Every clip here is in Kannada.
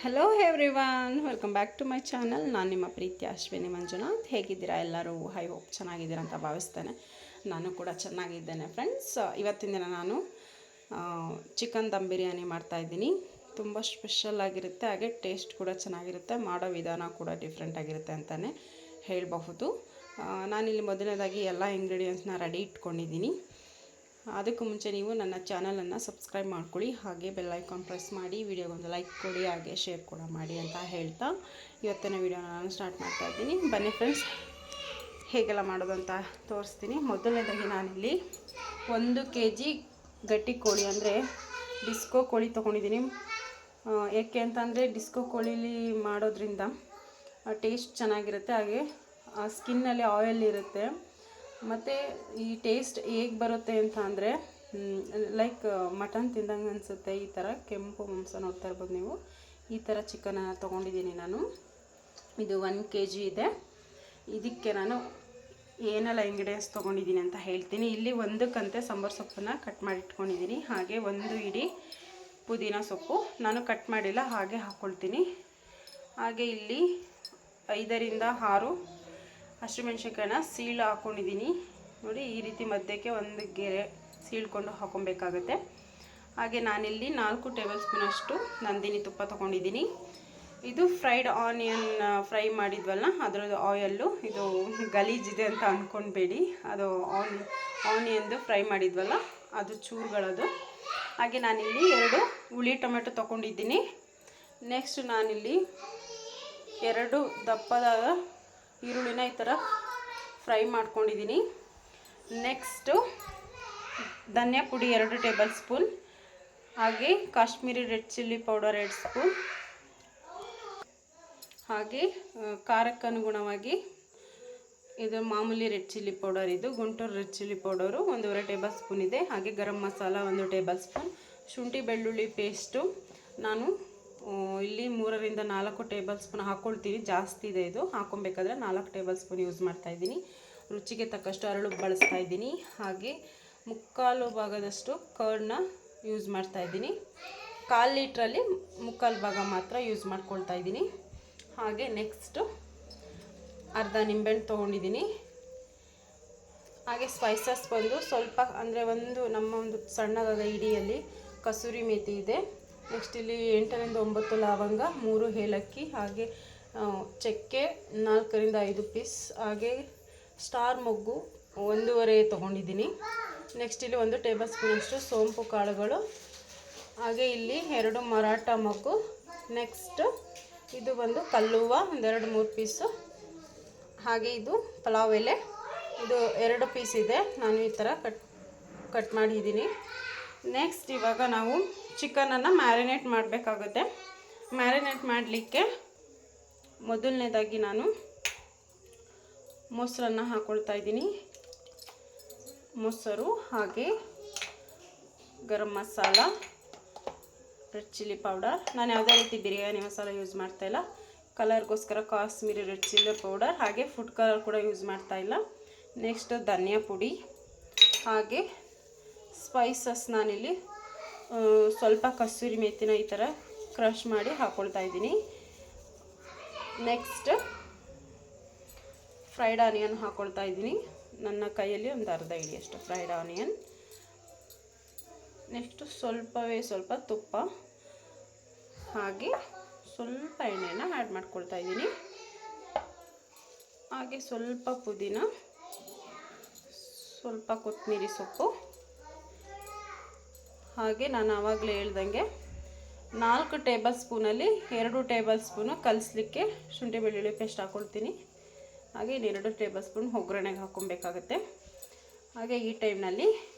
Hello everyone, welcome back to my channel. ನಾನು ನಿಮ್ಮ ಪ್ರೀತಿ ಅಶ್ವಿನಿ ಮಂಜುನಾಥ್. ಹೇಗಿದ್ದೀರಾ ಎಲ್ಲರೂ? ಐ ಹೋಪ್ ಚೆನ್ನಾಗಿದ್ದೀರಾ ಅಂತ ಭಾವಿಸ್ತೇನೆ. ನಾನು ಕೂಡ ಚೆನ್ನಾಗಿದ್ದೇನೆ ಫ್ರೆಂಡ್ಸ್. ಇವತ್ತಿನ ದಿನ ನಾನು ಚಿಕನ್ ದಮ್ ಬಿರಿಯಾನಿ ಮಾಡ್ತಾಯಿದ್ದೀನಿ. ತುಂಬ ಸ್ಪೆಷಲ್ ಆಗಿರುತ್ತೆ, ಹಾಗೆ ಟೇಸ್ಟ್ ಕೂಡ ಚೆನ್ನಾಗಿರುತ್ತೆ. ಮಾಡೋ ವಿಧಾನ ಕೂಡ ಡಿಫ್ರೆಂಟ್ ಆಗಿರುತ್ತೆ ಅಂತಲೇ ಹೇಳಬಹುದು. ನಾನಿಲ್ಲಿ ಮೊದಲನೇದಾಗಿ ಎಲ್ಲ ಇಂಗ್ರೀಡಿಯೆಂಟ್ಸ್ನ ರೆಡಿ ಇಟ್ಕೊಂಡಿದ್ದೀನಿ. ಅದಕ್ಕೂ ಮುಂಚೆ ನೀವು ನನ್ನ ಚಾನಲನ್ನು ಸಬ್ಸ್ಕ್ರೈಬ್ ಮಾಡ್ಕೊಳ್ಳಿ, ಹಾಗೆ ಬೆಲ್ ಐಕಾನ್ ಪ್ರೆಸ್ ಮಾಡಿ, ವಿಡಿಯೋಗೊಂದು ಲೈಕ್ ಕೊಡಿ, ಹಾಗೆ ಶೇರ್ ಕೂಡ ಮಾಡಿ ಅಂತ ಹೇಳ್ತಾ ಇವತ್ತಿನ ವಿಡಿಯೋನ ನಾನು ಸ್ಟಾರ್ಟ್ ಮಾಡ್ತಾ ಇದ್ದೀನಿ. ಬನ್ನಿ ಫ್ರೆಂಡ್ಸ್, ಹೇಗೆಲ್ಲ ಮಾಡೋದಂತ ತೋರಿಸ್ತೀನಿ. ಮೊದಲನೇದಾಗಿ ನಾನಿಲ್ಲಿ 1 kg ಗಟ್ಟಿ ಕೋಳಿ ಅಂದರೆ ಡಿಸ್ಕೋ ಕೋಳಿ ತೊಗೊಂಡಿದ್ದೀನಿ. ಏಕೆ ಅಂತಂದರೆ ಡಿಸ್ಕೋ ಕೋಳಿಲಿ ಮಾಡೋದ್ರಿಂದ ಟೇಸ್ಟ್ ಚೆನ್ನಾಗಿರುತ್ತೆ, ಹಾಗೆ ಸ್ಕಿನ್ನಲ್ಲಿ ಆಯಿಲ್ ಇರುತ್ತೆ. ಮತ್ತು ಈ ಟೇಸ್ಟ್ ಹೇಗೆ ಬರುತ್ತೆ ಅಂತ ಅಂದರೆ ಲೈಕ್ ಮಟನ್ ತಿಂದಂಗೆ ಅನಿಸುತ್ತೆ. ಈ ಥರ ಕೆಂಪು ಮಾಂಸ ನೋಡ್ತಾ ಇರ್ಬೋದು ನೀವು. ಈ ಥರ ಚಿಕನನ್ನು ತೊಗೊಂಡಿದ್ದೀನಿ ನಾನು. ಇದು 1 kg ಇದೆ. ಇದಕ್ಕೆ ನಾನು ಏನೆಲ್ಲ ಇಂಗ್ರೀಡಿಯೆಂಟ್ಸ್ ತೊಗೊಂಡಿದ್ದೀನಿ ಅಂತ ಹೇಳ್ತೀನಿ. ಇಲ್ಲಿ 1 ಕಂತೆ ಸಾಂಬಾರು ಸೊಪ್ಪನ್ನು ಕಟ್ ಮಾಡಿ ಇಟ್ಕೊಂಡಿದ್ದೀನಿ, ಹಾಗೆ 1 ಇಡೀ ಪುದೀನ ಸೊಪ್ಪು ನಾನು ಕಟ್ ಮಾಡಿಲ್ಲ, ಹಾಗೆ ಹಾಕ್ಕೊಳ್ತೀನಿ. ಹಾಗೆ ಇಲ್ಲಿ 5 ರಿಂದ 6 ಹಸಿಮೆಣ್ಸಿನ್ಕಾಯಿನ ಸೀಳು ಹಾಕ್ಕೊಂಡಿದ್ದೀನಿ. ನೋಡಿ, ಈ ರೀತಿ ಮಧ್ಯಕ್ಕೆ ಒಂದು ಗೆರೆ ಸೀಳ್ಕೊಂಡು ಹಾಕ್ಕೊಬೇಕಾಗುತ್ತೆ. ಹಾಗೆ ನಾನಿಲ್ಲಿ 4 ಟೇಬಲ್ ಸ್ಪೂನಷ್ಟು ನಂದಿನಿ ತುಪ್ಪ ತೊಗೊಂಡಿದ್ದೀನಿ. ಇದು ಫ್ರೈಡ್ ಆನಿಯನ್ ಫ್ರೈ ಮಾಡಿದ್ವಲ್ಲ, ಅದರದ್ದು ಆಯಲ್ಲು. ಇದು ಗಲೀಜಿದೆ ಅಂತ ಅಂದ್ಕೊಳ್ಬೇಡಿ, ಅದು ಆನಿಯನ್ದು ಫ್ರೈ ಮಾಡಿದ್ವಲ್ಲ ಅದು ಚೂರುಗಳದು. ಹಾಗೆ ನಾನಿಲ್ಲಿ 2 ಹುಳಿ ಟೊಮೆಟೊ ತೊಗೊಂಡಿದ್ದೀನಿ. ನೆಕ್ಸ್ಟ್ ನಾನಿಲ್ಲಿ 2 ದಪ್ಪದಾದ ಈರುಳ್ಳಿನ ಈ ಥರ ಫ್ರೈ ಮಾಡ್ಕೊಂಡಿದ್ದೀನಿ. ನೆಕ್ಸ್ಟು ಧನಿಯಾ ಪುಡಿ 2 ಟೇಬಲ್ ಸ್ಪೂನ್, ಹಾಗೆ Kashmiri red chilli powder 2 spoon, ಹಾಗೆ ಖಾರಕ್ಕನುಗುಣವಾಗಿ ಇದು ಮಾಮೂಲಿ ರೆಡ್ ಚಿಲ್ಲಿ ಪೌಡರ್, ಇದು Guntur red chilli powder 1.5 table spoon ಇದೆ. ಹಾಗೆ ಗರಂ ಮಸಾಲ 1 ಟೇಬಲ್ ಸ್ಪೂನ್, ಶುಂಠಿ ಬೆಳ್ಳುಳ್ಳಿ ಪೇಸ್ಟು ನಾನು ಇಲ್ಲಿ 3 ರಿಂದ 4 ಟೇಬಲ್ ಸ್ಪೂನ್ ಹಾಕ್ಕೊಳ್ತೀನಿ. ಜಾಸ್ತಿ ಇದೆ, ಇದು ಹಾಕ್ಕೊಬೇಕಾದ್ರೆ 4 ಟೇಬಲ್ ಸ್ಪೂನ್ ಯೂಸ್ ಮಾಡ್ತಾಯಿದ್ದೀನಿ. ರುಚಿಗೆ ತಕ್ಕಷ್ಟು ಅರಳು ಬಳಸ್ತಾ ಇದ್ದೀನಿ. ಹಾಗೆ 3/4 ಭಾಗದಷ್ಟು ಕರ್ಡ್ನ ಯೂಸ್ ಮಾಡ್ತಾಯಿದ್ದೀನಿ. 1/4 ಲೀಟ್ರಲ್ಲಿ 3/4 ಭಾಗ ಮಾತ್ರ ಯೂಸ್ ಮಾಡ್ಕೊಳ್ತಾ ಇದ್ದೀನಿ. ಹಾಗೆ ನೆಕ್ಸ್ಟು ಅರ್ಧ ನಿಂಬೆಹಣ್ಣು ತೊಗೊಂಡಿದ್ದೀನಿ. ಹಾಗೆ ಸ್ಪೈಸಸ್ ಬಂದು ಸ್ವಲ್ಪ ಅಂದರೆ ನಮ್ಮ ಒಂದು ಸಣ್ಣದಾದ ಇಡಿಯಲ್ಲಿ ಕಸೂರಿ ಮೇಥಿ ಇದೆ. ನೆಕ್ಸ್ಟ್ ಇಲ್ಲಿ 8 ರಿಂದ 9 ಲವಂಗ, 3 ಏಲಕ್ಕಿ, ಹಾಗೆ ಚಕ್ಕೆ 4 ರಿಂದ 5 ಪೀಸ್, ಹಾಗೆ ಸ್ಟಾರ್ ಮೊಗ್ಗು 1.5 ತೊಗೊಂಡಿದ್ದೀನಿ. ನೆಕ್ಸ್ಟ್ ಇಲ್ಲಿ 1 ಟೇಬಲ್ ಸ್ಪೂನಷ್ಟು ಸೋಂಪು ಕಾಳುಗಳು, ಹಾಗೆ ಇಲ್ಲಿ 2 ಮರಾಠ ಮೊಗ್ಗು. ನೆಕ್ಸ್ಟ್ ಇದು ಬಂದು ಕಲ್ಲುವ 1-2-3 ಪೀಸು, ಹಾಗೆ ಇದು ಪಲಾವ್ ಎಲೆ, ಇದು 2 ಪೀಸ್ ಇದೆ. ನಾನು ಈ ಥರ ಕಟ್ ಮಾಡಿದ್ದೀನಿ. ನೆಕ್ಸ್ಟ್ ಇವಾಗ ನಾವು ಚಿಕನನ್ನು ಮ್ಯಾರಿನೇಟ್ ಮಾಡಬೇಕಾಗುತ್ತೆ. ಮ್ಯಾರಿನೇಟ್ ಮಾಡಲಿಕ್ಕೆ ಮೊದಲನೇದಾಗಿ ನಾನು ಮೊಸರನ್ನು ಹಾಕ್ಕೊಳ್ತಾ ಇದ್ದೀನಿ. ಮೊಸರು, ಹಾಗೆ garam masala, red chilli powder. ನಾನು ಯಾವುದೇ ರೀತಿ ಬಿರಿಯಾನಿ ಮಸಾಲ ಯೂಸ್ ಮಾಡ್ತಾಯಿಲ್ಲ, ಕಲರ್ಗೋಸ್ಕರ ಕಾಶ್ಮೀರಿ ರೆಡ್ ಚಿಲ್ಲಿ ಪೌಡರ್, ಹಾಗೆ ಫುಡ್ ಕಲರ್ ಕೂಡ ಯೂಸ್ ಮಾಡ್ತಾಯಿಲ್ಲ. ನೆಕ್ಸ್ಟ್ ಧನಿಯಾ ಪುಡಿ, ಹಾಗೆ ಸ್ಪೈಸಸ್ ನಾನಿಲ್ಲಿ ಸ್ವಲ್ಪ ಕಸೂರಿ ಮೇಥಿನ ಈ ಥರ ಕ್ರಷ್ ಮಾಡಿ ಹಾಕ್ಕೊಳ್ತಾ ಇದ್ದೀನಿ. ನೆಕ್ಸ್ಟ್ ಫ್ರೈಡ್ ಆನಿಯನ್ ಹಾಕ್ಕೊಳ್ತಾ ಇದ್ದೀನಿ. ನನ್ನ ಕೈಯಲ್ಲಿ ಒಂದು ಅರ್ಧ ಹಿಡಿಯಷ್ಟು ಫ್ರೈಡ್ ಆನಿಯನ್. ನೆಕ್ಸ್ಟು ಸ್ವಲ್ಪ ತುಪ್ಪ, ಹಾಗೆ ಸ್ವಲ್ಪ ಎಣ್ಣೆನ ಆ್ಯಡ್ ಮಾಡ್ಕೊಳ್ತಾ ಇದ್ದೀನಿ. ಹಾಗೆ ಸ್ವಲ್ಪ ಪುದೀನ, ಸ್ವಲ್ಪ ಕೊತ್ತಂಬರಿ ಸೊಪ್ಪು, ಹಾಗೆ ನಾನು ಆವಾಗಲೇ ಹೇಳ್ದಂಗೆ 4 ಟೇಬಲ್ ಸ್ಪೂನಲ್ಲಿ 2 ಟೇಬಲ್ ಸ್ಪೂನು ಕಲಿಸ್ಲಿಕ್ಕೆ ಶುಂಠಿ ಬೆಳ್ಳುಳ್ಳಿ ಪೇಸ್ಟ್ ಹಾಕ್ಕೊಳ್ತೀನಿ. ಹಾಗೆ 2 ಟೇಬಲ್ ಸ್ಪೂನ್ ಒಗ್ಗರಣೆಗೆ ಹಾಕ್ಕೊಬೇಕಾಗುತ್ತೆ. ಹಾಗೆ ಈ ಟೈಮ್ನಲ್ಲಿ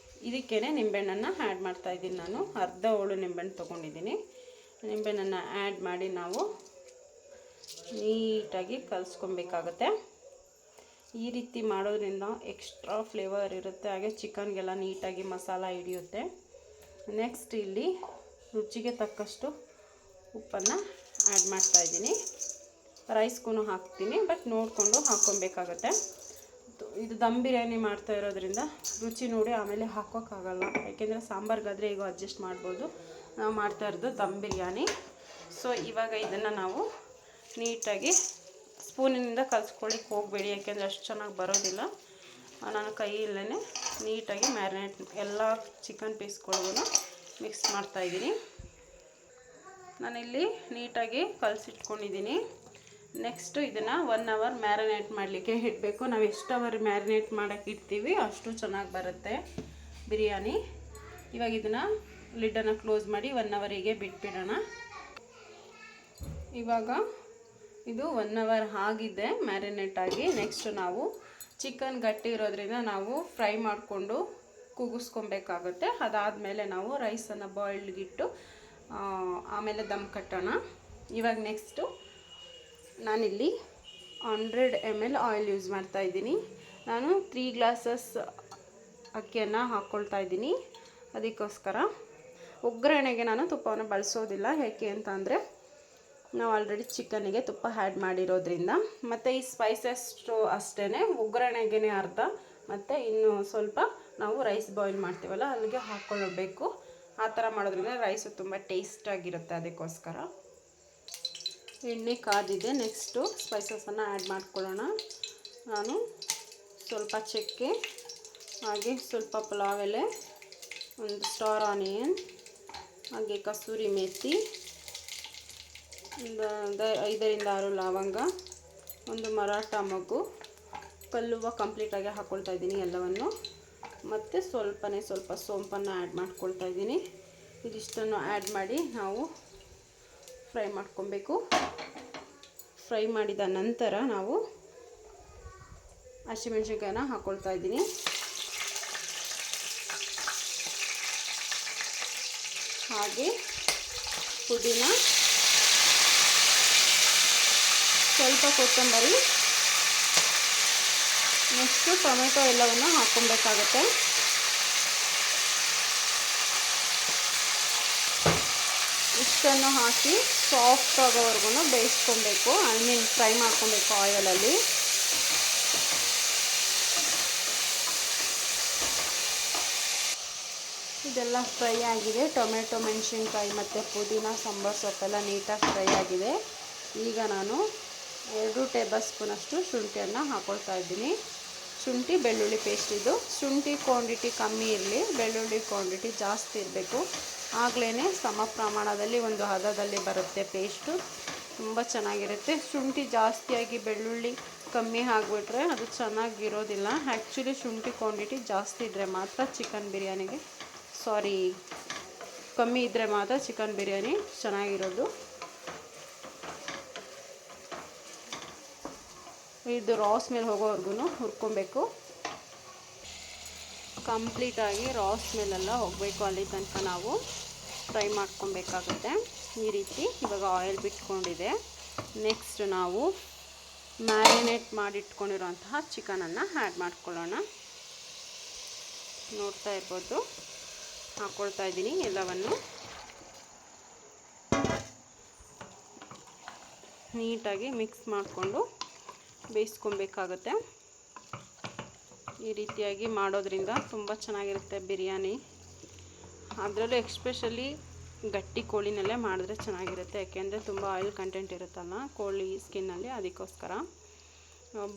ಇದಕ್ಕೇ ನಿಂಬೆಹಣ್ಣನ್ನು ಆ್ಯಡ್ ಮಾಡ್ತಾಯಿದ್ದೀನಿ. ನಾನು ಅರ್ಧ ಹೋಳು ನಿಂಬೆಹಣ್ಣು ತೊಗೊಂಡಿದ್ದೀನಿ. ನಿಂಬೆಹಣ್ಣನ್ನು ಆ್ಯಡ್ ಮಾಡಿ ನಾವು ನೀಟಾಗಿ ಕಲಿಸ್ಕೊಬೇಕಾಗುತ್ತೆ. ಈ ರೀತಿ ಮಾಡೋದ್ರಿಂದ ಎಕ್ಸ್ಟ್ರಾ ಫ್ಲೇವರ್ ಇರುತ್ತೆ, ಹಾಗೆ ಚಿಕನ್ಗೆಲ್ಲ ನೀಟಾಗಿ ಮಸಾಲ ಹಿಡಿಯುತ್ತೆ. ನೆಕ್ಸ್ಟ್ ಇಲ್ಲಿ ರುಚಿಗೆ ತಕ್ಕಷ್ಟು ಉಪ್ಪನ್ನು ಆ್ಯಡ್ ಮಾಡ್ತಾಯಿದ್ದೀನಿ. ರೈಸ್ಗೂ ಹಾಕ್ತೀನಿ, ಬಟ್ ನೋಡಿಕೊಂಡು ಹಾಕ್ಕೊಬೇಕಾಗತ್ತೆ. ಇದು ದಮ್ ಬಿರಿಯಾನಿ ಮಾಡ್ತಾ ಇರೋದ್ರಿಂದ ರುಚಿ ನೋಡಿ ಆಮೇಲೆ ಹಾಕೋಕ್ಕಾಗಲ್ಲ, ಯಾಕೆಂದರೆ ಸಾಂಬಾರ್ಗಾದರೆ ಈಗ ಅಡ್ಜಸ್ಟ್ ಮಾಡ್ಬೋದು. ನಾವು ಮಾಡ್ತಾ ಇರೋದು ದಮ್ ಬಿರಿಯಾನಿ. ಸೊ ಇವಾಗ ಇದನ್ನು ನಾವು ನೀಟಾಗಿ ಸ್ಪೂನಿನಿಂದ ಕಲಿಸ್ಕೊಳ್ಳಿಕ್ಕೆ ಹೋಗಬೇಡಿ, ಯಾಕೆಂದರೆ ಅಷ್ಟು ಚೆನ್ನಾಗಿ ಬರೋದಿಲ್ಲ. ನಾನು ಕೈಯಲ್ಲೇ ನೀಟಾಗಿ ಮ್ಯಾರಿನೇಟ್ ಎಲ್ಲ ಚಿಕನ್ ಪೀಸ್ಗಳಿಗೂ ಮಿಕ್ಸ್ ಮಾಡ್ತಾಯಿದ್ದೀನಿ. ನಾನಿಲ್ಲಿ ನೀಟಾಗಿ ಕಲಸಿಟ್ಕೊಂಡಿದ್ದೀನಿ. ನೆಕ್ಸ್ಟು ಇದನ್ನು 1 ಅವರ್ ಮ್ಯಾರಿನೇಟ್ ಮಾಡಲಿಕ್ಕೆ ಇಡಬೇಕು. ನಾವು ಎಷ್ಟು ಅವರ್ ಮ್ಯಾರಿನೇಟ್ ಮಾಡೋಕ್ಕೆ ಇಡ್ತೀವಿ ಅಷ್ಟು ಚೆನ್ನಾಗಿ ಬರುತ್ತೆ ಬಿರಿಯಾನಿ. ಇವಾಗ ಇದನ್ನು ಲಿಡ್ಡನ್ನು ಕ್ಲೋಸ್ ಮಾಡಿ 1 ಅವರಿಗೆ ಬಿಟ್ಬಿಡೋಣ. ಇವಾಗ ಇದು 1 ಅವರ್ ಆಗಿದೆ ಮ್ಯಾರಿನೇಟ್ ಆಗಿ. ನೆಕ್ಸ್ಟ್ ನಾವು ಚಿಕನ್ ಗಟ್ಟಿ ಇರೋದ್ರಿಂದ ನಾವು ಫ್ರೈ ಮಾಡಿಕೊಂಡು ಕೂಗಿಸ್ಕೊಬೇಕಾಗುತ್ತೆ. ಅದಾದಮೇಲೆ ನಾವು ರೈಸನ್ನು ಬಾಯ್ಲ್ಗಿಟ್ಟು ಆಮೇಲೆ ದಮ್ ಕಟ್ಟೋಣ. ಇವಾಗ ನೆಕ್ಸ್ಟು ನಾನಿಲ್ಲಿ 100 ml ಆಯಿಲ್ ಯೂಸ್ ಮಾಡ್ತಾಯಿದ್ದೀನಿ. ನಾನು 3 ಗ್ಲಾಸಸ್ ಅಕ್ಕಿಯನ್ನು ಹಾಕ್ಕೊಳ್ತಾ ಇದ್ದೀನಿ. ಅದಕ್ಕೋಸ್ಕರ ಒಗ್ಗರಣೆಗೆ ನಾನು ತುಪ್ಪವನ್ನು ಬಳಸೋದಿಲ್ಲ. ಏಕೆ ಅಂತ ಅಂದರೆ ನಾವು ಆಲ್ರೆಡಿ ಚಿಕನ್ನಿಗೆ ತುಪ್ಪ ಆ್ಯಡ್ ಮಾಡಿರೋದ್ರಿಂದ. ಮತ್ತು ಈ ಸ್ಪೈಸಸ್ಟು ಅಷ್ಟೇ ಒಗ್ಗರಣೆಗೆ ಅರ್ಧ, ಮತ್ತು ಇನ್ನು ಸ್ವಲ್ಪ ನಾವು ರೈಸ್ ಬಾಯ್ಲ್ ಮಾಡ್ತೀವಲ್ಲ ಅಲ್ಲಿಗೆ ಹಾಕ್ಕೊಳ್ಳಬೇಕು. ಆ ಥರ ಮಾಡೋದ್ರಿಂದ ರೈಸು ತುಂಬ ಟೇಸ್ಟಾಗಿರುತ್ತೆ. ಅದಕ್ಕೋಸ್ಕರ ಎಣ್ಣೆ ಕಾದಿದೆ. ನೆಕ್ಸ್ಟು ಸ್ಪೈಸಸನ್ನು ಆ್ಯಡ್ ಮಾಡ್ಕೊಳ್ಳೋಣ. ನಾನು ಸ್ವಲ್ಪ ಚಕ್ಕೆ, ಹಾಗೆ ಸ್ವಲ್ಪ ಪಲಾವ್ ಎಲೆ, ಒಂದು ಸ್ಟಾರ್ ಆನಿಯನ್, ಹಾಗೆ ಕಸೂರಿ ಮೆಥಿ, ಒಂದು 5 ರಿಂದ 6 ಲವಂಗ, ಒಂದು ಮರಾಠ ಮೊಗ್ಗು, ಕಲ್ಲುವ ಕಂಪ್ಲೀಟಾಗಿ ಹಾಕ್ಕೊಳ್ತಾ ಇದ್ದೀನಿ ಎಲ್ಲವನ್ನು. ಮತ್ತು ಸ್ವಲ್ಪ ಸೋಂಪನ್ನು ಆ್ಯಡ್ ಮಾಡ್ಕೊಳ್ತಾ ಇದ್ದೀನಿ. ಇದಿಷ್ಟನ್ನು ಆ್ಯಡ್ ಮಾಡಿ ನಾವು ಫ್ರೈ ಮಾಡ್ಕೊಬೇಕು. ಫ್ರೈ ಮಾಡಿದ ನಂತರ ನಾವು ಹಸಿಮೆಣಸಿನ್ಕಾಯಿನ ಹಾಕ್ಕೊಳ್ತಾ ಇದ್ದೀನಿ. ಹಾಗೆ ಪುದೀನ, ಸ್ವಲ್ಪ ಕೊತ್ತಂಬರಿ, ನೆಕ್ಸ್ಟು ಟೊಮೆಟೊ ಎಲ್ಲವನ್ನು ಹಾಕ್ಕೊಬೇಕಾಗತ್ತೆ. ಇಷ್ಟನ್ನು ಹಾಕಿ ಸಾಫ್ಟ್ ಆಗೋವರೆಗೂ ಬೇಯಿಸ್ಕೊಬೇಕು. ಫ್ರೈ ಮಾಡ್ಕೊಬೇಕು ಆಯಿಲಲ್ಲಿ. ಇದೆಲ್ಲ ಫ್ರೈ ಆಗಿದೆ. ಟೊಮೆಟೊ, ಮೆಣಸಿನ್ಕಾಯಿ ಮತ್ತು ಪುದೀನ, ಸಾಂಬಾರು ಸೊಪ್ಪೆಲ್ಲ ನೀಟಾಗಿ ಫ್ರೈ ಆಗಿದೆ. ಈಗ ನಾನು 2 ಟೇಬಲ್ ಸ್ಪೂನಷ್ಟು ಶುಂಠಿಯನ್ನು ಹಾಕ್ಕೊಳ್ತಾ ಇದ್ದೀನಿ. ಶುಂಠಿ ಬೆಳ್ಳುಳ್ಳಿ ಪೇಸ್ಟ್ ಇದು. ಶುಂಠಿ ಕ್ವಾಂಟಿಟಿ ಕಮ್ಮಿ ಇರಲಿ, ಬೆಳ್ಳುಳ್ಳಿ ಕ್ವಾಂಟಿಟಿ ಜಾಸ್ತಿ ಇರಬೇಕು. ಆಗಲೇ ಸಮ ಪ್ರಮಾಣದಲ್ಲಿ ಒಂದು ಹದದಲ್ಲಿ ಬರುತ್ತೆ ಪೇಸ್ಟು, ತುಂಬ ಚೆನ್ನಾಗಿರುತ್ತೆ. ಶುಂಠಿ ಜಾಸ್ತಿಯಾಗಿ ಬೆಳ್ಳುಳ್ಳಿ ಕಮ್ಮಿ ಆಗಿಬಿಟ್ರೆ ಅದು ಚೆನ್ನಾಗಿರೋದಿಲ್ಲ. ಆ್ಯಕ್ಚುಲಿ ಶುಂಠಿ ಕ್ವಾಂಟಿಟಿ ಜಾಸ್ತಿ ಇದ್ದರೆ ಮಾತ್ರ ಚಿಕನ್ ಬಿರಿಯಾನಿಗೆ ಕಮ್ಮಿ ಇದ್ದರೆ ಮಾತ್ರ ಚಿಕನ್ ಬಿರಿಯಾನಿ ಚೆನ್ನಾಗಿರೋದು. ಇದು ರಾ ಸ್ಮೆಲ್ ಹೋಗೋವರೆಗೂ ಹುರ್ಕೊಬೇಕು. ಕಂಪ್ಲೀಟಾಗಿ ರಾ ಸ್ಮೆಲ್ಲೆಲ್ಲ ಹೋಗಬೇಕು, ಅಲ್ಲಿ ತನಕ ನಾವು ಫ್ರೈ ಮಾಡ್ಕೊಬೇಕಾಗುತ್ತೆ. ಈ ರೀತಿ ಇವಾಗ ಆಯಿಲ್ ಬಿಟ್ಕೊಂಡಿದೆ. ನೆಕ್ಸ್ಟ್ ನಾವು ಮ್ಯಾರಿನೇಟ್ ಮಾಡಿಟ್ಕೊಂಡಿರೋಂತಹ ಚಿಕನನ್ನು ಆ್ಯಡ್ ಮಾಡ್ಕೊಳ್ಳೋಣ. ನೋಡ್ತಾ ಇರ್ಬೋದು, ಹಾಕ್ಕೊಳ್ತಾ ಇದ್ದೀನಿ ಎಲ್ಲವನ್ನು. ನೀಟಾಗಿ ಮಿಕ್ಸ್ ಮಾಡಿಕೊಂಡು ಬೇಯಿಸ್ಕೊಬೇಕಾಗುತ್ತೆ. ಈ ರೀತಿಯಾಗಿ ಮಾಡೋದ್ರಿಂದ ತುಂಬ ಚೆನ್ನಾಗಿರುತ್ತೆ ಬಿರಿಯಾನಿ. ಅದರಲ್ಲೂ ಎಕ್ಸ್ಪೆಷಲಿ ಗಟ್ಟಿ ಕೋಳಿನಲ್ಲೇ ಮಾಡಿದ್ರೆ ಚೆನ್ನಾಗಿರುತ್ತೆ, ಯಾಕೆಂದರೆ ತುಂಬ ಆಯಿಲ್ ಕಂಟೆಂಟ್ ಇರುತ್ತಲ್ಲ ಕೋಳಿ ಸ್ಕಿನ್ನಲ್ಲಿ. ಅದಕ್ಕೋಸ್ಕರ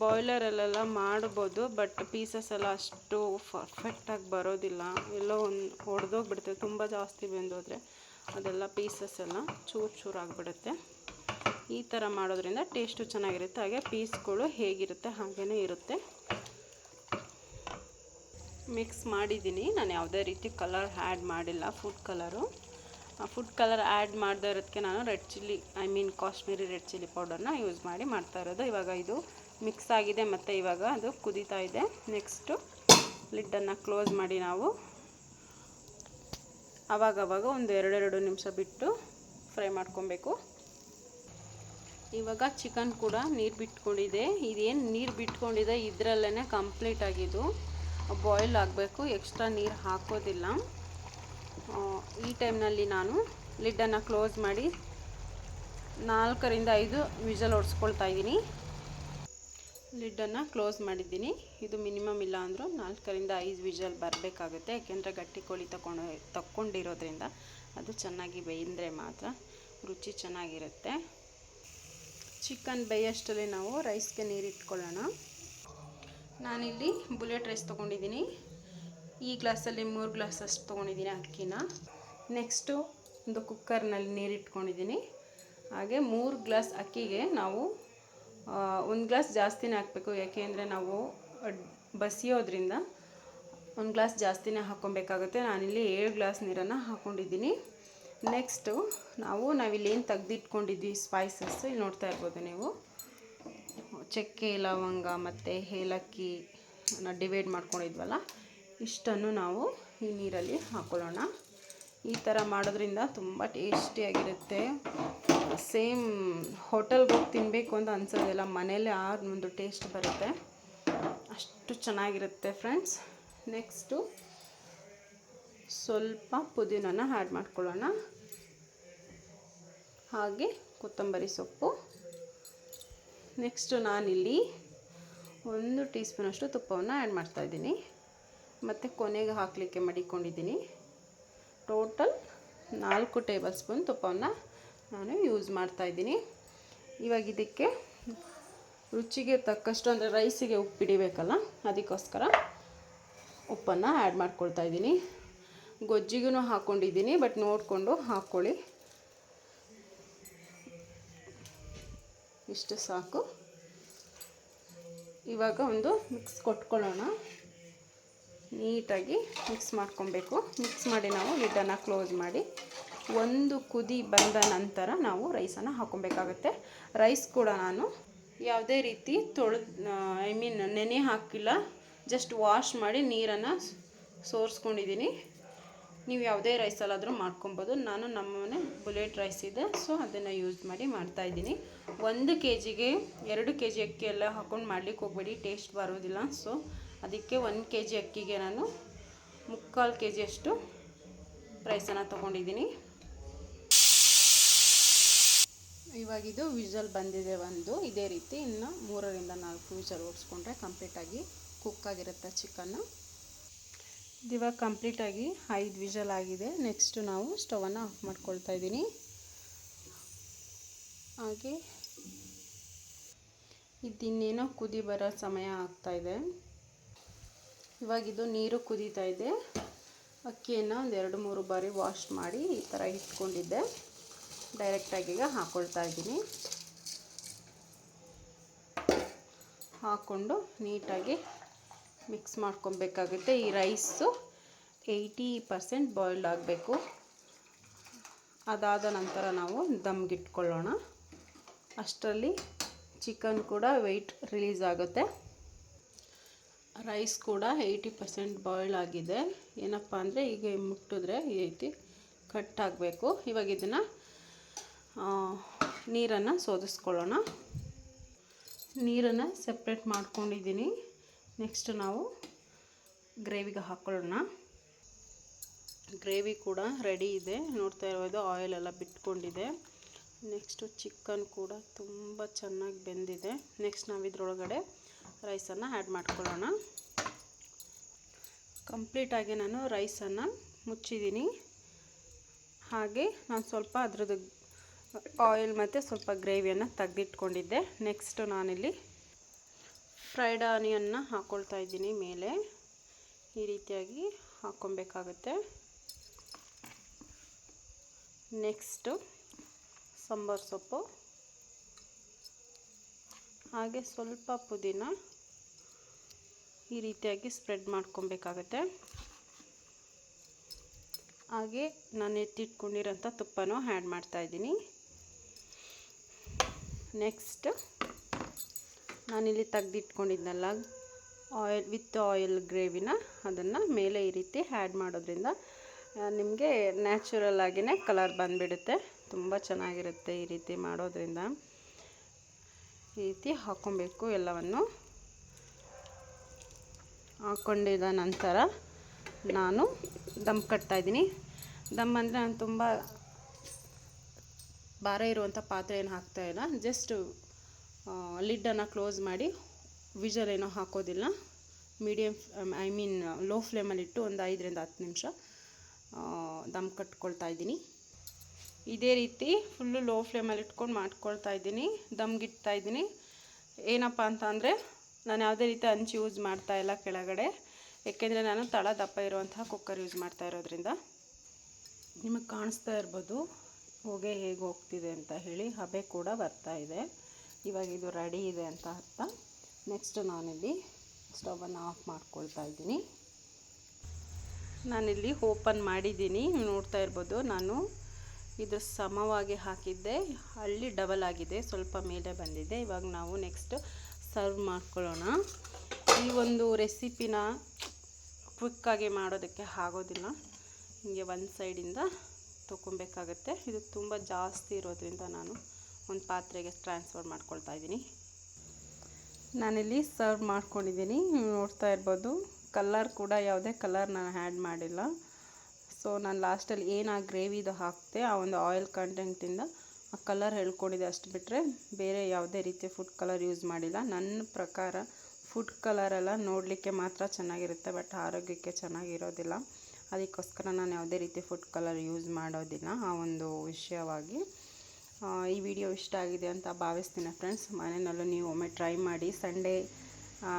ಬಾಯ್ಲರಲ್ಲೆಲ್ಲ ಮಾಡ್ಬೋದು, ಬಟ್ ಪೀಸಸ್ ಎಲ್ಲ ಅಷ್ಟು ಪರ್ಫೆಕ್ಟಾಗಿ ಬರೋದಿಲ್ಲ. ಎಲ್ಲೋ ಒಂದು ಒಡೆದೋಗ್ಬಿಡುತ್ತೆ. ತುಂಬ ಜಾಸ್ತಿ ಬೆಂದೋದ್ರೆ ಅದೆಲ್ಲ ಪೀಸಸ್ ಎಲ್ಲ ಚೂರು ಆಗಿಬಿಡುತ್ತೆ. ಈ ಥರ ಮಾಡೋದ್ರಿಂದ ಟೇಸ್ಟು ಚೆನ್ನಾಗಿರುತ್ತೆ. ಹಾಗೆ ಪೀಸ್ಗಳು ಹೇಗಿರುತ್ತೆ ಹಾಗೇ ಇರುತ್ತೆ. ಮಿಕ್ಸ್ ಮಾಡಿದ್ದೀನಿ. ನಾನು ಯಾವುದೇ ರೀತಿ ಕಲರ್ ಆ್ಯಡ್ ಮಾಡಿಲ್ಲ, ಫುಡ್ ಕಲರ್ ಆ್ಯಡ್ ಮಾಡದೇ ಇರೋದಕ್ಕೆ ನಾನು ಕಾಶ್ಮೀರಿ ರೆಡ್ ಚಿಲ್ಲಿ ಪೌಡರ್ನ ಯೂಸ್ ಮಾಡಿ ಮಾಡ್ತಾ ಇರೋದು. ಇವಾಗ ಇದು ಮಿಕ್ಸ್ ಆಗಿದೆ ಮತ್ತು ಇವಾಗ ಅದು ಕುದೀತಾ ಇದೆ. ನೆಕ್ಸ್ಟು ಲಿಡ್ಡನ್ನು ಕ್ಲೋಸ್ ಮಾಡಿ ನಾವು ಆವಾಗವಾಗ ಒಂದು 2 ನಿಮಿಷ ಬಿಟ್ಟು ಫ್ರೈ ಮಾಡ್ಕೊಬೇಕು. ಇವಾಗ ಚಿಕನ್ ಕೂಡ ನೀರು ಬಿಟ್ಕೊಂಡಿದೆ. ಇದೇನು ನೀರು ಬಿಟ್ಕೊಂಡಿದೆ ಇದರಲ್ಲೇ ಕಂಪ್ಲೀಟಾಗಿದ್ದು ಬಾಯ್ಲ್ ಆಗಬೇಕು, ಎಕ್ಸ್ಟ್ರಾ ನೀರು ಹಾಕೋದಿಲ್ಲ. ಈ ಟೈಮ್ನಲ್ಲಿ ನಾನು ಲಿಡ್ಡನ್ನು ಕ್ಲೋಸ್ ಮಾಡಿ 4 ರಿಂದ 5 ವಿಷಲ್ ಹೊಡ್ಸ್ಕೊಳ್ತಾ ಇದ್ದೀನಿ. ಲಿಡ್ಡನ್ನು ಕ್ಲೋಸ್ ಮಾಡಿದ್ದೀನಿ. ಇದು ಮಿನಿಮಮ್ ಇಲ್ಲ ಅಂದರೂ 4 ರಿಂದ 5 ವಿಷಲ್ ಬರಬೇಕಾಗುತ್ತೆ, ಯಾಕೆಂದರೆ ಗಟ್ಟಿ ಕೋಳಿ ತಕ್ಕೊಂಡಿರೋದ್ರಿಂದ ಅದು ಚೆನ್ನಾಗಿ ಬೇಯಿದ್ರೆ ಮಾತ್ರ. ರುಚಿ ಚೆನ್ನಾಗಿರುತ್ತೆ. ಚಿಕನ್ ಬೇಯೋಷ್ಟರಲ್ಲಿ ನಾವು ರೈಸ್ಗೆ ನೀರು ಇಟ್ಕೊಳ್ಳೋಣ. ನಾನಿಲ್ಲಿ ಬುಲೆಟ್ ರೈಸ್ ತೊಗೊಂಡಿದ್ದೀನಿ. ಈ ಗ್ಲಾಸಲ್ಲಿ 3 ಗ್ಲಾಸ್ ಅಷ್ಟು ತೊಗೊಂಡಿದ್ದೀನಿ ಅಕ್ಕಿನ. ನೆಕ್ಸ್ಟು ಒಂದು ಕುಕ್ಕರ್ನಲ್ಲಿ ನೀರು ಇಟ್ಕೊಂಡಿದ್ದೀನಿ. ಹಾಗೆ 3 ಗ್ಲಾಸ್ ಅಕ್ಕಿಗೆ ನಾವು 1 ಗ್ಲಾಸ್ ಜಾಸ್ತಿನೇ ಹಾಕಬೇಕು. ಯಾಕೆಂದರೆ ನಾವು ಬಸಿಯೋದ್ರಿಂದ 1 ಗ್ಲಾಸ್ ಜಾಸ್ತಿನೇ ಹಾಕ್ಕೊಬೇಕಾಗುತ್ತೆ. ನಾನಿಲ್ಲಿ 7 ಗ್ಲಾಸ್ ನೀರನ್ನು ಹಾಕ್ಕೊಂಡಿದ್ದೀನಿ. ನೆಕ್ಸ್ಟು ನಾವಿಲ್ಲಿ ಏನು ತೆಗೆದಿಟ್ಕೊಂಡಿದ್ವಿ ಸ್ಪೈಸಸ್ ಇಲ್ಲಿ ನೋಡ್ತಾ ಇರ್ಬೋದು ನೀವು. ಚಕ್ಕೆ, ಲವಂಗ ಮತ್ತು ಏಲಕ್ಕಿ ಡಿವೈಡ್ ಮಾಡ್ಕೊಂಡಿದ್ವಲ್ಲ, ಇಷ್ಟನ್ನು ನಾವು ಈ ನೀರಲ್ಲಿ ಹಾಕ್ಕೊಳ್ಳೋಣ. ಈ ಥರ ಮಾಡೋದ್ರಿಂದ ತುಂಬ ಟೇಸ್ಟಿಯಾಗಿರುತ್ತೆ. ಸೇಮ್ ಹೋಟೆಲ್ಗೆ ಹೋಗಿ ತಿನ್ನಬೇಕು ಅಂತ ಅನ್ಸೋದಿಲ್ಲ, ಮನೇಲಿ ಆ ಒಂದು ಟೇಸ್ಟ್ ಬರುತ್ತೆ. ಅಷ್ಟು ಚೆನ್ನಾಗಿರುತ್ತೆ ಫ್ರೆಂಡ್ಸ್. ನೆಕ್ಸ್ಟು ಸ್ವಲ್ಪ ಪುದೀನನ ಆ್ಯಡ್ ಮಾಡ್ಕೊಳ್ಳೋಣ. ಹಾಗೆ ಕೊತ್ತಂಬರಿ ಸೊಪ್ಪು. ನೆಕ್ಸ್ಟು ನಾನಿಲ್ಲಿ 1 ಟೀ ಸ್ಪೂನಷ್ಟು ತುಪ್ಪವನ್ನು ಆ್ಯಡ್ ಮಾಡ್ತಾಯಿದ್ದೀನಿ. ಮತ್ತು ಕೊನೆಗೆ ಹಾಕಲಿಕ್ಕೆ ಮಡಿಕೊಂಡಿದ್ದೀನಿ. ಟೋಟಲ್ 4 ಟೇಬಲ್ ಸ್ಪೂನ್ ತುಪ್ಪವನ್ನು ನಾನು ಯೂಸ್ ಮಾಡ್ತಾಯಿದ್ದೀನಿ. ಇವಾಗ ಇದಕ್ಕೆ ರುಚಿಗೆ ತಕ್ಕಷ್ಟು, ಅಂದರೆ ರೈಸಿಗೆ ಉಪ್ಪು ಹಿಡಿಬೇಕಲ್ಲ, ಅದಕ್ಕೋಸ್ಕರ ಉಪ್ಪನ್ನು ಆ್ಯಡ್ ಮಾಡ್ಕೊಳ್ತಾಯಿದ್ದೀನಿ. ಗೊಜ್ಜಿಗೂ ಹಾಕ್ಕೊಂಡಿದ್ದೀನಿ, ಬಟ್ ನೋಡಿಕೊಂಡು ಹಾಕ್ಕೊಳ್ಳಿ. ಇಷ್ಟು ಸಾಕು. ಇವಾಗ ಒಂದು ಮಿಕ್ಸ್ ಕೊಟ್ಕೊಳ್ಳೋಣ. ನೀಟಾಗಿ ಮಿಕ್ಸ್ ಮಾಡ್ಕೊಬೇಕು. ಮಿಕ್ಸ್ ಮಾಡಿ ನಾವು ಲಿಡ್ಡನ್ನು ಕ್ಲೋಸ್ ಮಾಡಿ ಒಂದು ಕುದಿ ಬಂದ ನಂತರ ನಾವು ರೈಸನ್ನು ಹಾಕ್ಕೊಬೇಕಾಗತ್ತೆ. ರೈಸ್ ಕೂಡ ನಾನು ಯಾವುದೇ ರೀತಿ ನೆನೆ ಹಾಕಿಲ್ಲ, ಜಸ್ಟ್ ವಾಶ್ ಮಾಡಿ ನೀರನ್ನು ಸೋರಿಸ್ಕೊಂಡಿದ್ದೀನಿ. ನೀವು ಯಾವುದೇ ರೈಸಲ್ಲಾದರೂ ಮಾಡ್ಕೊಬೋದು. ನಾನು ನಮ್ಮನೆ ಬುಲೆಟ್ ರೈಸ್ ಇದೆ, ಸೊ ಅದನ್ನು ಯೂಸ್ ಮಾಡಿ ಮಾಡ್ತಾಯಿದ್ದೀನಿ. 1 kgಗೆ 2 kg ಅಕ್ಕಿ ಎಲ್ಲ ಹಾಕ್ಕೊಂಡು ಮಾಡ್ಲಿಕ್ಕೆ ಹೋಗಬೇಡಿ, ಟೇಸ್ಟ್ ಬರೋದಿಲ್ಲ. ಸೊ ಅದಕ್ಕೆ 1 kg ಅಕ್ಕಿಗೆ ನಾನು 3/4 kg ಅಷ್ಟು ರೈಸನ್ನು ತೊಗೊಂಡಿದ್ದೀನಿ. ಇವಾಗಿದು ವಿಷಲ್ ಬಂದಿದೆ ಒಂದು. ಇದೇ ರೀತಿ ಇನ್ನು 3 ರಿಂದ 4 ವಿಷಲ್ ಓಡಿಸ್ಕೊಂಡ್ರೆ ಕಂಪ್ಲೀಟಾಗಿ ಕುಕ್ಕಾಗಿರುತ್ತೆ ಚಿಕನ್ನು. ಇವಾಗ ಕಂಪ್ಲೀಟಾಗಿ 5 ವಿಷಲ್ ಆಗಿದೆ. ನೆಕ್ಸ್ಟು ನಾವು ಸ್ಟವನ್ನು ಆಫ್ ಮಾಡ್ಕೊಳ್ತಾ ಇದ್ದೀನಿ. ಹಾಗೆ ಇನ್ನೇನೋ ಕುದಿ ಬರೋ ಸಮಯ ಆಗ್ತಾಯಿದೆ. ಇವಾಗಿದು ನೀರು ಕುದೀತಾ ಇದೆ. ಅಕ್ಕಿಯನ್ನು ಒಂದು 2-3 ಬಾರಿ ವಾಶ್ ಮಾಡಿ ಈ ಥರ ಇಟ್ಕೊಂಡಿದ್ದೆ. ಡೈರೆಕ್ಟಾಗಿ ಈಗ ಹಾಕ್ಕೊಳ್ತಾ ಇದ್ದೀನಿ. ಹಾಕ್ಕೊಂಡು ನೀಟಾಗಿ ಮಿಕ್ಸ್ ಮಾಡ್ಕೊಬೇಕಾಗುತ್ತೆ. ಈ ರೈಸು 80% ಬಾಯ್ಲ್ಡ್ ಆಗಬೇಕು. ಅದಾದ ನಂತರ ನಾವು ದಮ್ಗಿಟ್ಕೊಳ್ಳೋಣ. ಅಷ್ಟರಲ್ಲಿ ಚಿಕನ್ ಕೂಡ ವೆಯ್ಟ್ ರಿಲೀಸ್ ಆಗುತ್ತೆ. ರೈಸ್ ಕೂಡ 80% ಬಾಯ್ಲ್ ಆಗಿದೆ. ಏನಪ್ಪ ಅಂದರೆ ಈಗ ಮುಟ್ಟಿದ್ರೆ ಈ ರೀತಿ ಕಟ್ ಆಗಬೇಕು. ಇವಾಗ ಇದನ್ನು ನೀರನ್ನು ಸೋದಿಸ್ಕೊಳ್ಳೋಣ. ನೀರನ್ನು ಸಪ್ರೇಟ್ ಮಾಡ್ಕೊಂಡಿದ್ದೀನಿ. ನೆಕ್ಸ್ಟ್ ನಾವು ಗ್ರೇವಿಗೆ ಹಾಕ್ಕೊಳ್ಳೋಣ. ಗ್ರೇವಿ ಕೂಡ ರೆಡಿ ಇದೆ, ನೋಡ್ತಾ ಇರೋದು ಆಯಿಲ್ ಎಲ್ಲ ಬಿಟ್ಕೊಂಡಿದೆ. ನೆಕ್ಸ್ಟು ಚಿಕನ್ ಕೂಡ ತುಂಬ ಚೆನ್ನಾಗಿ ಬೆಂದಿದೆ. ನೆಕ್ಸ್ಟ್ ನಾವು ಇದರೊಳಗಡೆ ರೈಸನ್ನು ಆ್ಯಡ್ ಮಾಡ್ಕೊಳ್ಳೋಣ. ಕಂಪ್ಲೀಟಾಗಿ ನಾನು ರೈಸನ್ನು ಮುಚ್ಚಿದ್ದೀನಿ. ಹಾಗೆ ನಾನು ಸ್ವಲ್ಪ ಅದರದ್ದು ಆಯಿಲ್ ಮತ್ತು ಸ್ವಲ್ಪ ಗ್ರೇವಿಯನ್ನು ತೆಗೆದಿಟ್ಕೊಂಡಿದ್ದೆ. ನೆಕ್ಸ್ಟು ನಾನಿಲ್ಲಿ ಫ್ರೈಡ್ ಆನಿಯನ್ನ ಹಾಕ್ಕೊಳ್ತಾ ಇದ್ದೀನಿ ಮೇಲೆ. ಈ ರೀತಿಯಾಗಿ ಹಾಕ್ಕೊಬೇಕಾಗುತ್ತೆ. ನೆಕ್ಸ್ಟು ಸಾಂಬಾರು ಸೊಪ್ಪು, ಹಾಗೆ ಸ್ವಲ್ಪ ಪುದೀನ ಈ ರೀತಿಯಾಗಿ ಸ್ಪ್ರೆಡ್ ಮಾಡ್ಕೊಬೇಕಾಗತ್ತೆ. ಹಾಗೆ ನಾನು ಎತ್ತಿಟ್ಕೊಂಡಿರೋಂಥ ತುಪ್ಪನೂ ಆ್ಯಡ್ ಮಾಡ್ತಾಯಿದ್ದೀನಿ. ನೆಕ್ಸ್ಟ್ ನಾನಿಲ್ಲಿ ತೆಗೆದಿಟ್ಕೊಂಡಿದ್ನಲ್ಲ ಆಯಿಲ್ ಗ್ರೇವಿನ, ಅದನ್ನು ಮೇಲೆ ಈ ರೀತಿ ಆ್ಯಡ್ ಮಾಡೋದ್ರಿಂದ ನಿಮಗೆ ನ್ಯಾಚುರಲ್ ಆಗಿಯೇ ಕಲರ್ ಬಂದುಬಿಡುತ್ತೆ. ತುಂಬ ಚೆನ್ನಾಗಿರುತ್ತೆ ಈ ರೀತಿ ಮಾಡೋದ್ರಿಂದ. ಈ ರೀತಿ ಹಾಕ್ಕೊಬೇಕು. ಎಲ್ಲವನ್ನು ಹಾಕ್ಕೊಂಡಿದ ನಂತರ ನಾನು ದಮ್ ಕಟ್ತಾಯಿದ್ದೀನಿ. ದಮ್ ಅಂದರೆ ನಾನು ತುಂಬ ಭಾರ ಇರುವಂಥ ಪಾತ್ರೆ ಏನು ಹಾಕ್ತಾಯಿಲ್ಲ. ಜಸ್ಟ್ ಲಿಡ್ಡನ್ನು ಕ್ಲೋಸ್ ಮಾಡಿ ವಿಷಲ್ ಏನೋ ಹಾಕೋದಿಲ್ಲ. ಲೋ ಫ್ಲೇಮಲ್ಲಿಟ್ಟು ಒಂದು 5 ರಿಂದ 10 ನಿಮಿಷ ದಮ್ ಕಟ್ಕೊಳ್ತಾ ಇದ್ದೀನಿ. ಇದೇ ರೀತಿ ಫುಲ್ಲು ಲೋ ಫ್ಲೇಮಲ್ಲಿ ಇಟ್ಕೊಂಡು ಮಾಡ್ಕೊಳ್ತಾ ಇದ್ದೀನಿ, ದಮ್ಗಿಡ್ತಾ ಇದ್ದೀನಿ. ಏನಪ್ಪ ಅಂತ ಅಂದರೆ ನಾನು ಯಾವುದೇ ರೀತಿ ಹಂಚು ಯೂಸ್ ಮಾಡ್ತಾ ಇಲ್ಲ ಕೆಳಗಡೆ, ಏಕೆಂದರೆ ನಾನು ತಳ ದಪ್ಪ ಇರುವಂತಹ ಕುಕ್ಕರ್ ಯೂಸ್ ಮಾಡ್ತಾ ಇರೋದ್ರಿಂದ. ನಿಮಗೆ ಕಾಣಿಸ್ತಾ ಇರ್ಬೋದು ಹೊಗೆ ಹೇಗೆ ಹೋಗ್ತಿದೆ ಅಂತ ಹೇಳಿ, ಹಬೆ ಕೂಡ ಬರ್ತಾ ಇದೆ. ಇವಾಗ ಇದು ರೆಡಿ ಇದೆ ಅಂತ ಅರ್ಥ. ನೆಕ್ಸ್ಟ್ ನಾನಿಲ್ಲಿ ಸ್ಟವನ್ನು ಆಫ್ ಮಾಡ್ಕೊಳ್ತಾ ಇದ್ದೀನಿ. ನಾನಿಲ್ಲಿ ಓಪನ್ ಮಾಡಿದ್ದೀನಿ, ನೋಡ್ತಾ ಇರ್ಬೋದು. ನಾನು ಇದು ಸಮವಾಗಿ ಹಾಕಿದ್ದೆ, ಅಲ್ಲಿ ಡಬಲ್ ಆಗಿದೆ, ಸ್ವಲ್ಪ ಮೇಲೆ ಬಂದಿದೆ. ಇವಾಗ ನಾವು ನೆಕ್ಸ್ಟ್ ಸರ್ವ್ ಮಾಡ್ಕೊಳ್ಳೋಣ. ಈ ಒಂದು ರೆಸಿಪಿನ ಕ್ವಿಕ್ಕಾಗಿ ಮಾಡೋದಕ್ಕೆ ಆಗೋದಿಲ್ಲ, ಹೀಗೆ ಒಂದು ಸೈಡಿಂದ ತೊಗೊಬೇಕಾಗತ್ತೆ. ಇದು ತುಂಬ ಜಾಸ್ತಿ ಇರೋದ್ರಿಂದ ನಾನು ಒಂದು ಪಾತ್ರೆಗೆ ಟ್ರಾನ್ಸ್ಫರ್ ಮಾಡ್ಕೊಳ್ತಾ ಇದ್ದೀನಿ. ನಾನಿಲ್ಲಿ ಸರ್ವ್ ಮಾಡ್ಕೊಂಡಿದ್ದೀನಿ, ನೋಡ್ತಾ ಇರ್ಬೋದು. ಕಲರ್ ಕೂಡ ಯಾವುದೇ ಕಲರ್ ನಾನು ಆ್ಯಡ್ ಮಾಡಿಲ್ಲ. ಸೊ ನಾನು ಲಾಸ್ಟಲ್ಲಿ ಏನು ಆ ಗ್ರೇವಿದು ಹಾಕ್ತೆ, ಆ ಒಂದು ಆಯಿಲ್ ಕಂಟೆಂಟಿಂದ ಆ ಕಲರ್ ಹೇಳ್ಕೊಂಡಿದೆ ಅಷ್ಟು ಬಿಟ್ಟರೆ ಬೇರೆ ಯಾವುದೇ ರೀತಿಯ ಫುಡ್ ಕಲರ್ ಯೂಸ್ ಮಾಡಿಲ್ಲ. ನನ್ನ ಪ್ರಕಾರ ಫುಡ್ ಕಲರೆಲ್ಲ ನೋಡಲಿಕ್ಕೆ ಮಾತ್ರ ಚೆನ್ನಾಗಿರುತ್ತೆ, ಬಟ್ ಆರೋಗ್ಯಕ್ಕೆ ಚೆನ್ನಾಗಿರೋದಿಲ್ಲ. ಅದಕ್ಕೋಸ್ಕರ ನಾನು ಯಾವುದೇ ರೀತಿ ಫುಡ್ ಕಲರ್ ಯೂಸ್ ಮಾಡೋದಿಲ್ಲ ಆ ಒಂದು ವಿಷಯವಾಗಿ. ಈ ವಿಡಿಯೋ ಇಷ್ಟ ಆಗಿದೆ ಅಂತ ಭಾವಿಸ್ತೀನಿ ಫ್ರೆಂಡ್ಸ್. ಮನೆಯಲ್ಲೂ ನೀವು ಒಮ್ಮೆ ಟ್ರೈ ಮಾಡಿ. ಸಂಡೇ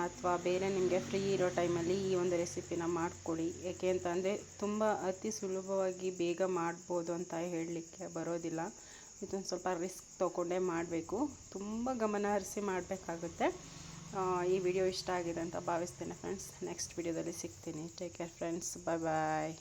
ಅಥವಾ ಬೇರೆ ನಿಮಗೆ ಫ್ರೀ ಇರೋ ಟೈಮಲ್ಲಿ ಈ ಒಂದು ರೆಸಿಪಿನ ಮಾಡಿಕೊಡಿ. ಏಕೆ ಅಂತಂದರೆ ತುಂಬ ಅತಿ ಸುಲಭವಾಗಿ ಬೇಗ ಮಾಡ್ಬೋದು ಅಂತ ಹೇಳಲಿಕ್ಕೆ ಬರೋದಿಲ್ಲ. ಇದೊಂದು ಸ್ವಲ್ಪ ರಿಸ್ಕ್ ತೊಗೊಂಡೇ ಮಾಡಬೇಕು, ತುಂಬ ಗಮನ ಹರಿಸಿ ಮಾಡಬೇಕಾಗುತ್ತೆ. ಈ ವಿಡಿಯೋ ಇಷ್ಟ ಆಗಿದೆ ಅಂತ ಭಾವಿಸ್ತೇನೆ ಫ್ರೆಂಡ್ಸ್. ನೆಕ್ಸ್ಟ್ ವಿಡಿಯೋದಲ್ಲಿ ಸಿಗ್ತೀನಿ. ಟೇಕ್ ಕೇರ್ ಫ್ರೆಂಡ್ಸ್, ಬಾಯ್ ಬಾಯ್.